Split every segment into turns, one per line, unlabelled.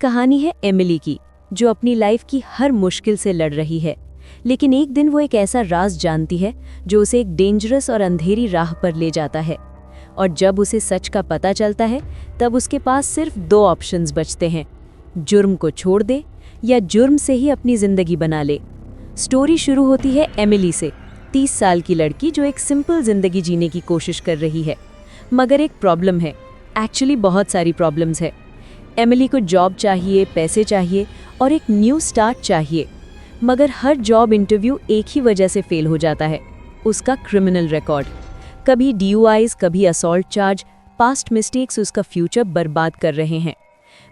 कहानी है एमिली की, जो अपनी लाइफ की हर मुश्किल से लड़ रही है। लेकिन एक दिन वो एक ऐसा राज जानती है जो उसे एक डेंजरस और अंधेरी राह पर ले जाता है। और जब उसे सच का पता चलता है तब उसके पास सिर्फ दो ऑप्शंस बचते हैं, जुर्म को छोड़ दे या जुर्म से ही अपनी जिंदगी बना ले। स्टोरी शुरू होती है एमिली से, 30 साल की लड़की जो एक सिंपल जिंदगी जीने की कोशिश कर रही है। मगर एक प्रॉब्लम है, एक्चुअली बहुत सारी प्रॉब्लम्स है। एमिली को जॉब चाहिए, पैसे चाहिए और एक न्यू स्टार्ट चाहिए। मगर हर जॉब इंटरव्यू एक ही वजह से फेल हो जाता है, उसका क्रिमिनल रिकॉर्ड। कभी DUIs, कभी असॉल्ट चार्ज, पास्ट मिस्टेक्स उसका फ्यूचर बर्बाद कर रहे हैं।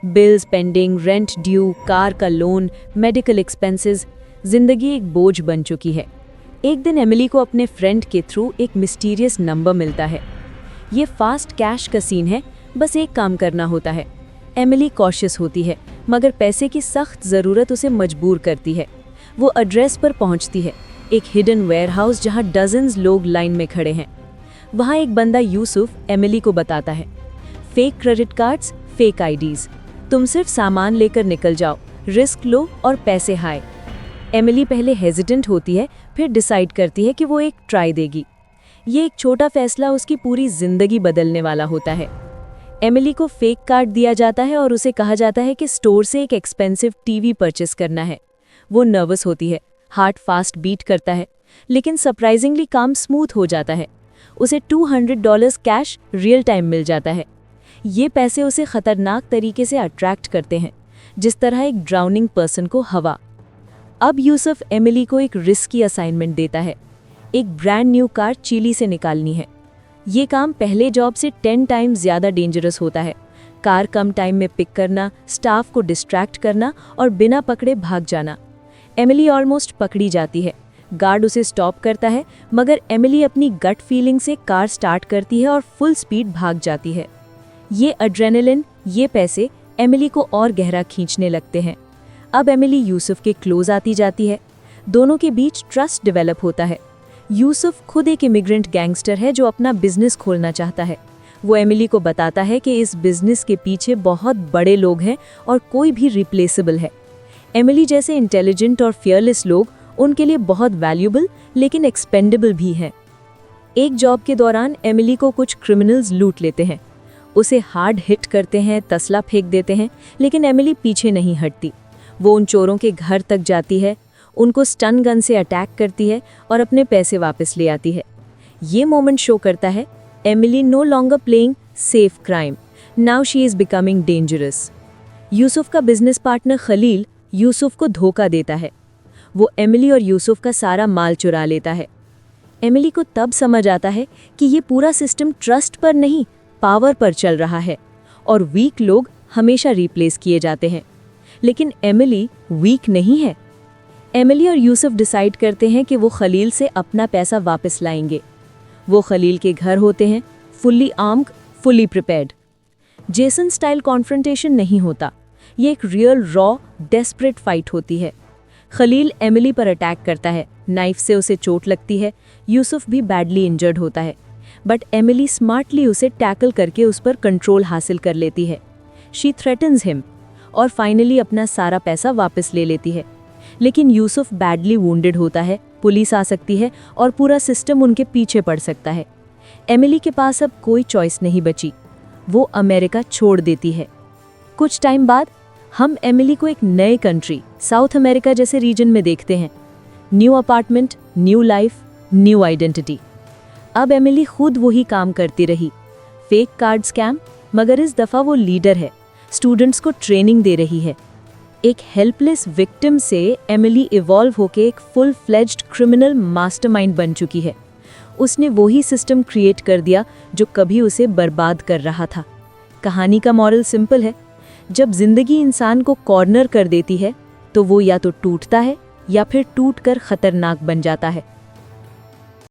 Bills pending, rent due, car का लोन, मेडिकल एक्सपेंसेस, जिंदगी एक बोझ बन चुकी है। एक दिन एमिली को अपने फ्रेंड के थ्रू एक मिस्टीरियस नंबर मिलता है। ये फास्ट कैश का सीन है, बस एक काम करना होता है। एमिली कॉशियस होती है, मगर पैसे की सख्त ज़रूरत उसे मजबूर करती है। वो एड्रेस पर पहुंचती है, एक हिडन वेयरहाउस जहां डजन्स लोग लाइन में खड़े हैं। वहां एक बंदा यूसुफ एमिली को बताता है, fake credit cards, fake IDs, तुम सिर्फ सामान लेकर निकल जाओ, रिस्क लो और पैसे हाय। एमिली पहले हेजिटेंट होती है, फिर डिसाइड करती है कि वो एक ट्राई देगी। ये एक छोटा फैसला उसकी पूरी जिंदगी बदलने वाला होता है। एमिली को फेक कार्ड दिया जाता है और उसे कहा जाता है कि स्टोर से एक एक्सपेंसिव टीवी परचेस करना है। वो नर्वस होती है, हार्ट फास्ट बीट करता है, लेकिन सरप्राइजिंगली काम स्मूथ हो जाता है। उसे $200 कैश रियल टाइम मिल जाता है। ये पैसे उसे खतरनाक तरीके से अट्रैक्ट करते हैं, जिस तरह एक ड्राउनिंग पर्सन को हवा। अब यूसुफ एमिली को एक रिस्की असाइनमेंट देता है, एक ब्रांड न्यू कार चिली से निकालनी है। ये काम पहले जॉब से 10 टाइम्स ज़्यादा डेंजरस होता है। कार कम टाइम में पिक करना, स्टाफ को डिस्ट्रैक्ट करना और बिना पकड़े भाग जाना। एमिली ऑलमोस्ट पकड़ी जाती है, गार्ड उसे स्टॉप करता है, मगर एमिली अपनी गट फीलिंग से कार स्टार्ट करती है और फुल स्पीड भाग जाती है। ये एड्रेनलिन, ये पैसे एमिली को और गहरा खींचने लगते हैं। अब एमिली यूसुफ के क्लोज आती जाती है, दोनों के बीच ट्रस्ट डेवलप होता है। यूसुफ खुद एक इमिग्रेंट गैंगस्टर है जो अपना बिजनेस खोलना चाहता है। वो एमिली को बताता है कि इस बिजनेस के पीछे बहुत बड़े लोग हैं और कोई भी रिप्लेसेबल है। एमिली जैसे इंटेलिजेंट और फियरलेस लोग उनके लिए बहुत वैल्यूबल लेकिन एक्सपेंडेबल भी हैं। एक जॉब के दौरान एमिली को कुछ क्रिमिनल्स लूट लेते हैं, उसे हार्ड हिट करते हैं, तसला फेंक देते हैं, लेकिन एमिली पीछे नहीं हटती। वो उन चोरों के घर तक जाती है, उनको स्टन गन से अटैक करती है और अपने पैसे वापस ले आती है। ये मोमेंट शो करता है Emily no longer playing safe crime, now she is becoming dangerous. Yusuf का बिजनेस पार्टनर खलील यूसुफ को धोखा देता है। वो एमिली और यूसुफ का सारा माल चुरा लेता है। एमिली को तब समझ आता है कि ये पूरा सिस्टम ट्रस्ट पर नहीं, पावर पर चल रहा है और वीक लोग हमेशा रिप्लेस किए जाते हैं। लेकिन एमिली वीक नहीं है। एमिली और यूसुफ डिसाइड करते हैं कि वो खलील से अपना पैसा वापस लाएंगे। वो खलील के घर होते हैं, fully armed, fully prepared. Jason style confrontation नहीं होता, ये एक रियल रॉ डेस्परेट फाइट होती है। खलील एमिली पर अटैक करता है, नाइफ से उसे चोट लगती है, यूसुफ भी बैडली इंजर्ड होता है, बट एमिली स्मार्टली उसे टैकल करके उस पर कंट्रोल हासिल कर लेती है। शी थ्रेटन्स हिम और फाइनली अपना सारा पैसा वापस ले लेती है। लेकिन यूसुफ बैडली वुंडेड होता है, पुलिस आ सकती है और पूरा सिस्टम उनके पीछे पड़ सकता है। एमिली के पास अब कोई चॉइस नहीं बची, वो अमेरिका छोड़ देती है। कुछ टाइम बाद हम एमिली को एक नए कंट्री, साउथ अमेरिका जैसे रीजन में देखते हैं। New apartment, new life, new identity. अब एमिली खुद वही काम करती रही, फेक कार्ड स्कैम, मगर इस दफ़ा वो लीडर है, स्टूडेंट्स को ट्रेनिंग दे रही है। एक हेल्पलेस विक्टिम से एमिली इवॉल्व होके एक फुल फ्लेज्ड क्रिमिनल मास्टरमाइंड बन चुकी है। उसने वही सिस्टम क्रिएट कर दिया जो कभी उसे बर्बाद कर रहा था। कहानी का मॉरल सिंपल है, जब जिंदगी इंसान को कॉर्नर कर देती है तो वो या तो टूटता है या फिर टूटकर खतरनाक बन जाता है।